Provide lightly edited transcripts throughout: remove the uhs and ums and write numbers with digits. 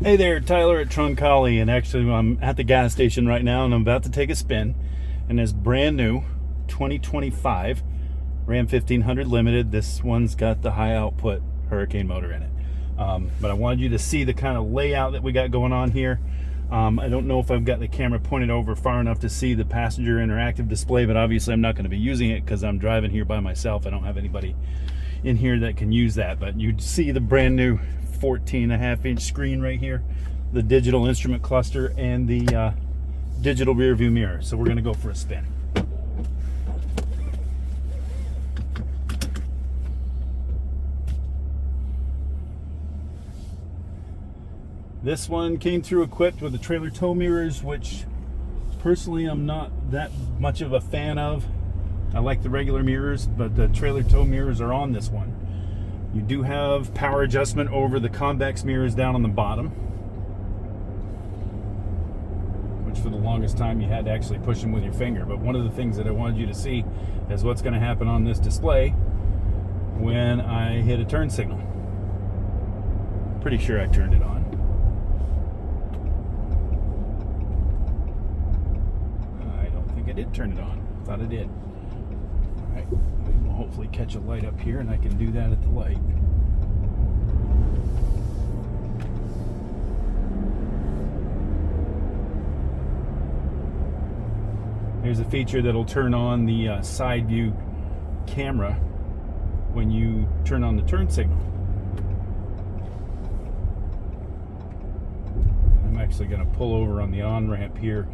Hey there, Tyler at Troncalli, and actually I'm at the gas station right now and I'm about to take a spin in this brand new 2025 Ram 1500 Limited. This one's got the high output Hurricane motor in it. But I wanted you to see the kind of layout that we got going on here. I don't know if I've got the camera pointed over far enough to see the passenger interactive display, but obviously I'm not going to be using it because I'm driving here by myself. I don't have anybody in here that can use that, but you'd see the brand new 14.5-inch screen right here, the digital instrument cluster, and the digital rear view mirror. So we're going to go for a spin. This one came through equipped with the trailer tow mirrors, which personally I'm not that much of a fan of. I like the regular mirrors, but the trailer tow mirrors are on this one. You do have power adjustment over the convex mirrors down on the bottom, which for the longest time you had to actually push them with your finger. But one of the things that I wanted you to see is what's going to happen on this display when I hit a turn signal. Pretty sure I turned it on. I don't think I did turn it on. Thought I did. Alright, we'll hopefully catch a light up here and I can do that at the light. There's a feature that'll turn on the side view camera when you turn on the turn signal. I'm actually going to pull over on the on-ramp here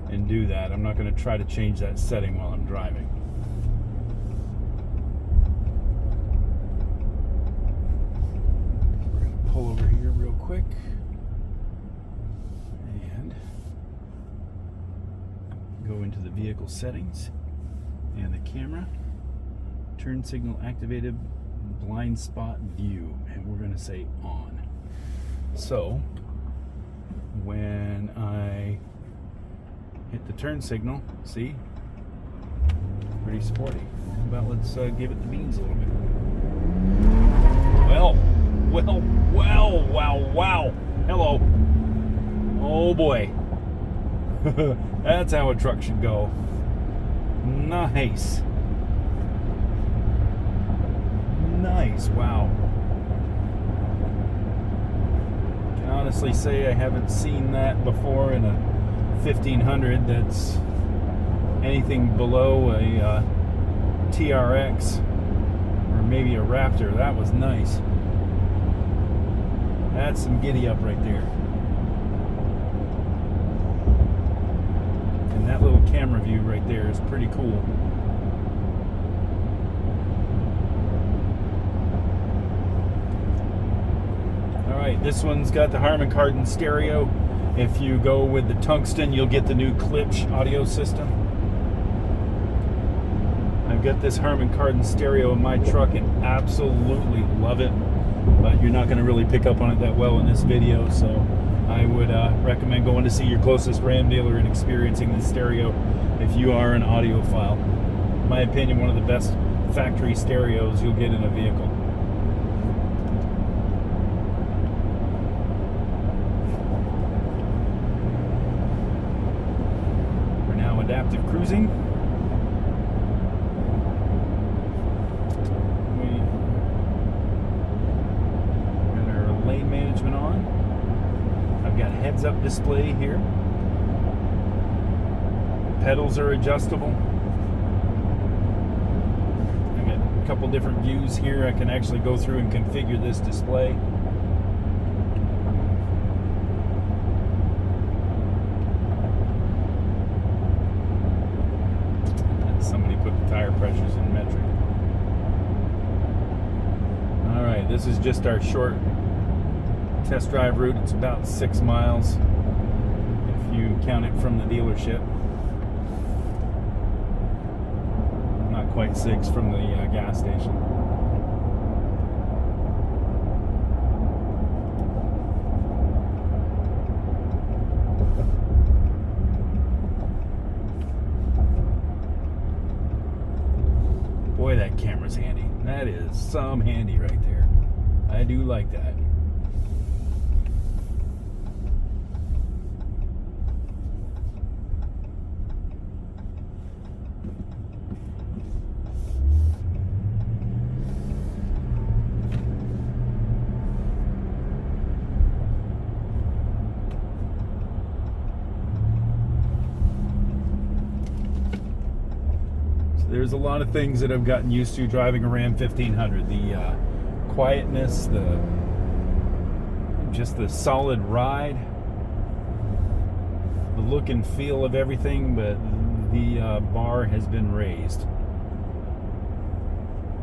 and do that. I'm not going to try to change that setting while I'm driving. We're going to pull over here real quick and go into the vehicle settings and the camera, turn signal activated, blind spot view, and we're going to say on. So when I hit the turn signal, see, pretty sporty. How about let's give it the beans a little bit. Wow. Hello. Oh boy. That's how a truck should go. Nice. Wow. I can honestly say I haven't seen that before in a 1500 that's anything below a TRX or maybe a Raptor. That was nice. That's some giddy up right there. And that little camera view right there is pretty cool. Alright, this one's got the Harman Kardon stereo. If you go with the tungsten, you'll get the new Klipsch audio system. I've got this Harman Kardon stereo in my truck and absolutely love it, but you're not going to really pick up on it that well in this video, so I would recommend going to see your closest Ram dealer and experiencing the stereo if you are an audiophile. In my opinion, one of the best factory stereos you'll get in a vehicle. We're now adaptive cruising. Management on. I've got heads-up display here. Pedals are adjustable. I got a couple different views here. I can actually go through and configure this display. And somebody put the tire pressures in metric. Alright, this is just our short test drive route. It's about 6 miles if you count it from the dealership. Not quite 6 from the gas station. Boy, that camera's handy. That is some handy right there. I do like that. there's a lot of things that I've gotten used to driving a Ram 1500. The quietness, just the solid ride, the look and feel of everything, but the bar has been raised.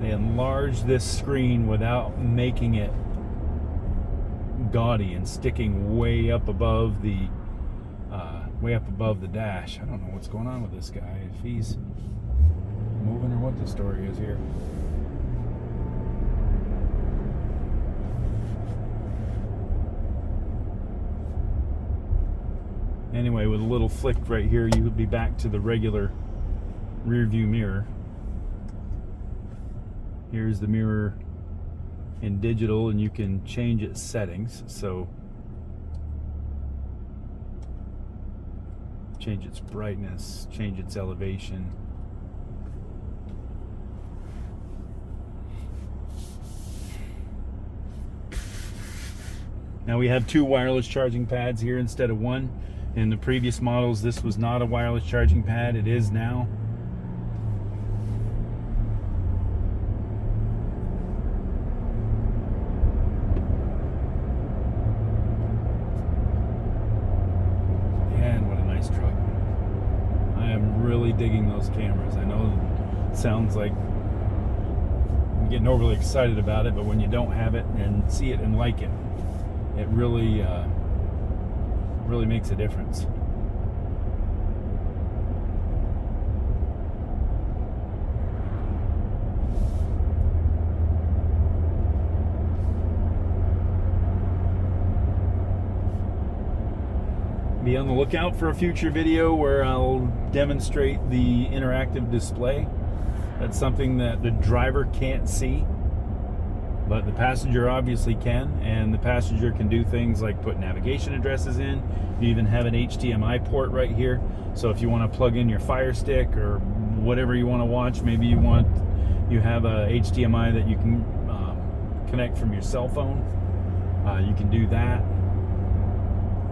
They enlarged this screen without making it gaudy and sticking way up above the dash. I don't know what's going on with this guy, if he's moving or what the story is here. Anyway, with a little flick right here, you would be back to the regular rear view mirror. Here's the mirror in digital, and you can change its settings. So change its brightness, change its elevation. Now we have 2 wireless charging pads here instead of 1. In the previous models, this was not a wireless charging pad. It is now. Man, what a nice truck. I am really digging those cameras. I know it sounds like I'm getting overly excited about it, but when you don't have it and see it and like it, it really makes a difference. Be on the lookout for a future video where I'll demonstrate the interactive display. That's something that the driver can't see, but the passenger obviously can, and the passenger can do things like put navigation addresses in. You even have an HDMI port right here, so if you want to plug in your Fire Stick or whatever you want to watch, maybe you have a HDMI that you can connect from your cell phone. You can do that,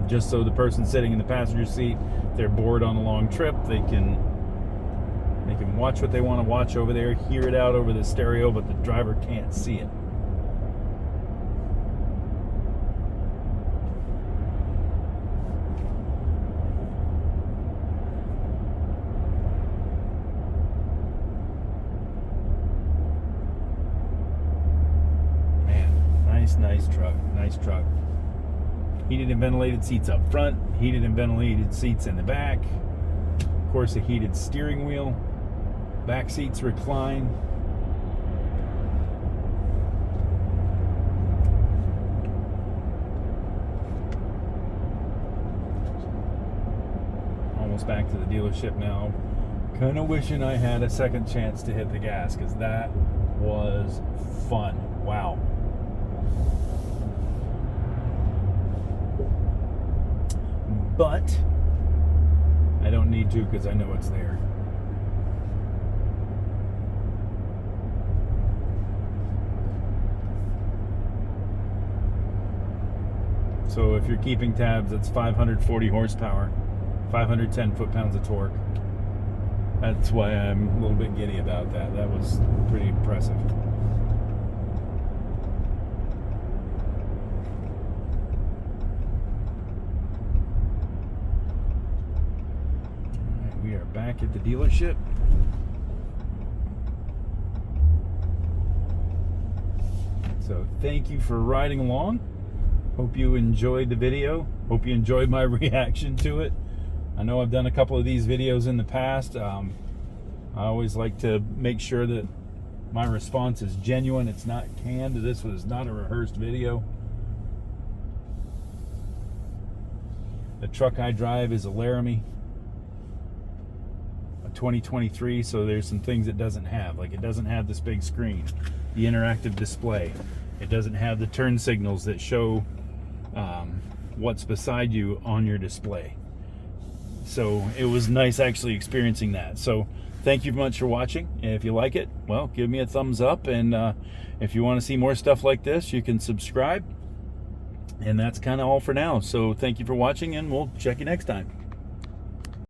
just so the person sitting in the passenger seat, if they're bored on a long trip, they can watch what they want to watch over there, hear it out over the stereo, but the driver can't see it. Nice truck. Heated and ventilated seats up front, heated and ventilated seats in the back. Of course, a heated steering wheel. Back seats recline. Almost back to the dealership now. Kind of wishing I had a second chance to hit the gas, because that was fun. Wow. But I don't need to, because I know it's there. So if you're keeping tabs, it's 540 horsepower, 510 foot-pounds of torque. That's why I'm a little bit giddy about that. That was pretty impressive. We are back at the dealership. So thank you for riding along. Hope you enjoyed the video. Hope you enjoyed my reaction to it. I know I've done a couple of these videos in the past. I always like to make sure that my response is genuine. It's not canned. This was not a rehearsed video. The truck I drive is a Laramie. 2023, so there's some things it doesn't have. Like, it doesn't have this big screen, the interactive display. It doesn't have the turn signals that show what's beside you on your display. So it was nice actually experiencing that. So thank you much for watching. If you like it, well, give me a thumbs up, and if you want to see more stuff like this, you can subscribe. And that's kind of all for now. So thank you for watching, and we'll check you next time.